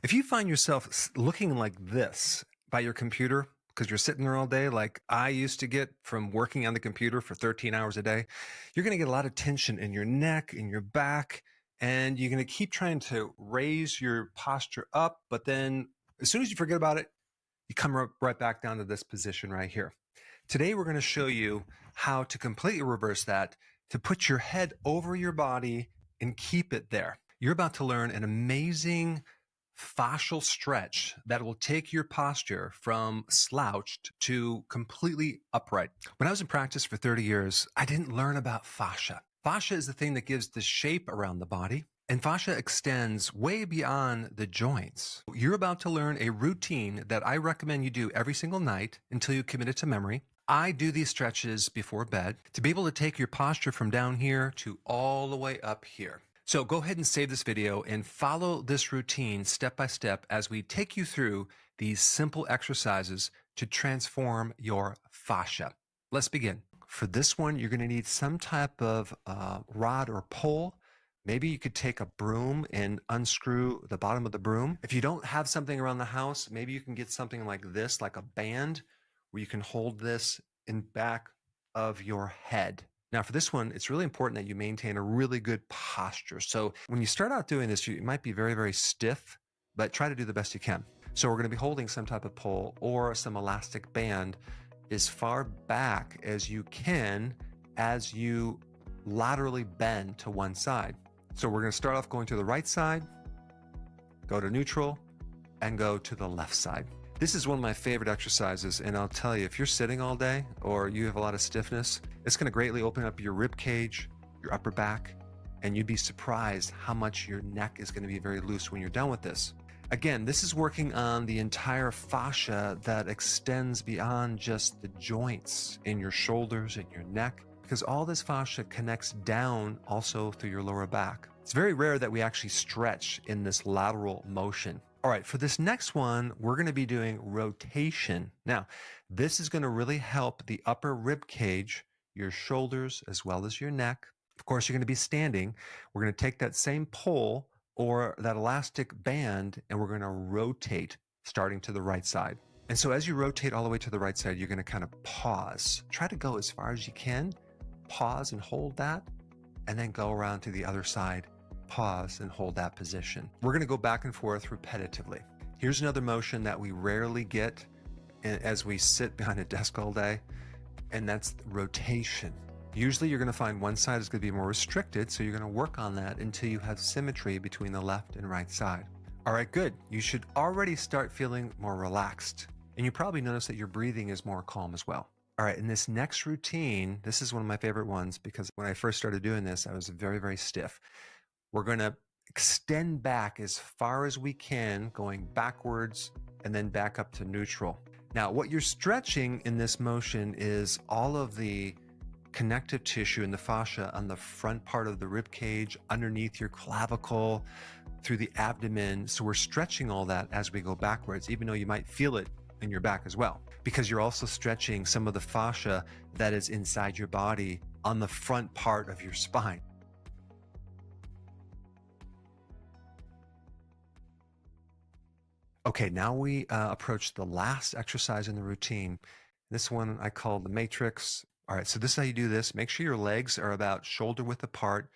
If you find yourself looking like this by your computer because you're sitting there all day, like I used to get from working on the computer for 13 hours a day, you're going to get a lot of tension in your neck, in your back, and you're going to keep trying to raise your posture up. But then as soon as you forget about it, you come right back down to this position right here. Today, we're going to show you how to completely reverse that, to put your head over your body and keep it there. You're about to learn an amazing fascial stretch that will take your posture from slouched to completely upright. When I was in practice for 30 years, I didn't learn about fascia. Fascia is the thing that gives the shape around the body, and fascia extends way beyond the joints. You're about to learn a routine that I recommend you do every single night until you commit it to memory. I do these stretches before bed to be able to take your posture from down here to all the way up here. So go ahead and save this video and follow this routine step by step as we take you through these simple exercises to transform your fascia. Let's begin. For this one, you're going to need some type of rod or pole. Maybe you could take a broom and unscrew the bottom of the broom. If you don't have something around the house, maybe you can get something like this, like a band, where you can hold this in back of your head. Now for this one, it's really important that you maintain a really good posture. So when you start out doing this, you might be very, very stiff, but try to do the best you can. So we're going to be holding some type of pole or some elastic band as far back as you can as you laterally bend to one side. So we're going to start off going to the right side, go to neutral, and go to the left side. This is one of my favorite exercises, and I'll tell you, if you're sitting all day or you have a lot of stiffness, it's going to greatly open up your rib cage, your upper back, and you'd be surprised how much your neck is going to be very loose when you're done with this. Again, this is working on the entire fascia that extends beyond just the joints in your shoulders and your neck, because all this fascia connects down also through your lower back. It's very rare that we actually stretch in this lateral motion. All right, for this next one, we're going to be doing rotation. Now, this is going to really help the upper rib cage, your shoulders, as well as your neck. Of course, you're going to be standing. We're going to take that same pole or that elastic band, and we're going to rotate starting to the right side. And so as you rotate all the way to the right side, you're going to kind of pause. Try to go as far as you can. Pause and hold that, and then go around to the other side. Pause and hold that position. We're going to go back and forth repetitively. Here's another motion that we rarely get as we sit behind a desk all day, and that's rotation. Usually you're going to find one side is going to be more restricted, so you're going to work on that until you have symmetry between the left and right side. All right, good. You should already start feeling more relaxed, and you probably notice that your breathing is more calm as well. All right, in this next routine, this is one of my favorite ones because when I first started doing this, I was very, very stiff. We're going to extend back as far as we can, going backwards and then back up to neutral. Now, what you're stretching in this motion is all of the connective tissue in the fascia on the front part of the rib cage, underneath your clavicle, through the abdomen. So we're stretching all that as we go backwards, even though you might feel it in your back as well, because you're also stretching some of the fascia that is inside your body on the front part of your spine. Okay, now we approach the last exercise in the routine. This one I call the matrix. All right, so this is how you do this. Make sure your legs are about shoulder width apart.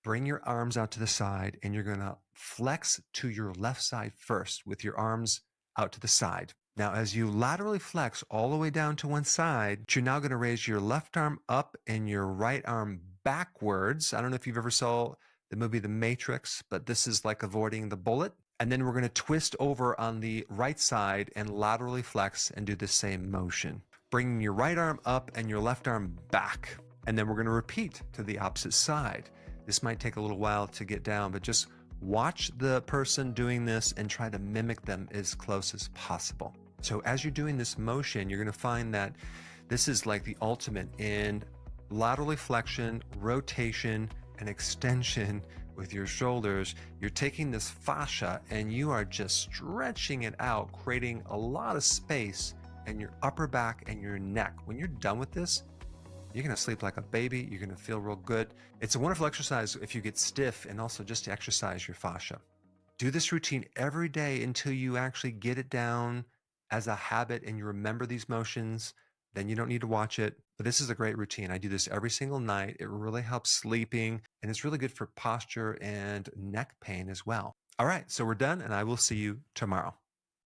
Bring your arms out to the side, and you're going to flex to your left side first with your arms out to the side. Now, as you laterally flex all the way down to one side, you're now going to raise your left arm up and your right arm backwards. I don't know if you've ever saw the movie The Matrix, but this is like avoiding the bullet. And then we're going to twist over on the right side and laterally flex and do the same motion. Bringing your right arm up and your left arm back. And then we're going to repeat to the opposite side. This might take a little while to get down, but just watch the person doing this and try to mimic them as close as possible. So as you're doing this motion, you're going to find that this is like the ultimate in lateral flexion, rotation, and extension with your shoulders. You're taking this fascia and you are just stretching it out, creating a lot of space in your upper back and your neck. When you're done with this, you're going to sleep like a baby. You're going to feel real good. It's a wonderful exercise if you get stiff and also just to exercise your fascia. Do this routine every day until you actually get it down as a habit and you remember these motions. Then you don't need to watch it. But this is a great routine. I do this every single night. It really helps sleeping and it's really good for posture and neck pain as well. All right, so we're done and I will see you tomorrow.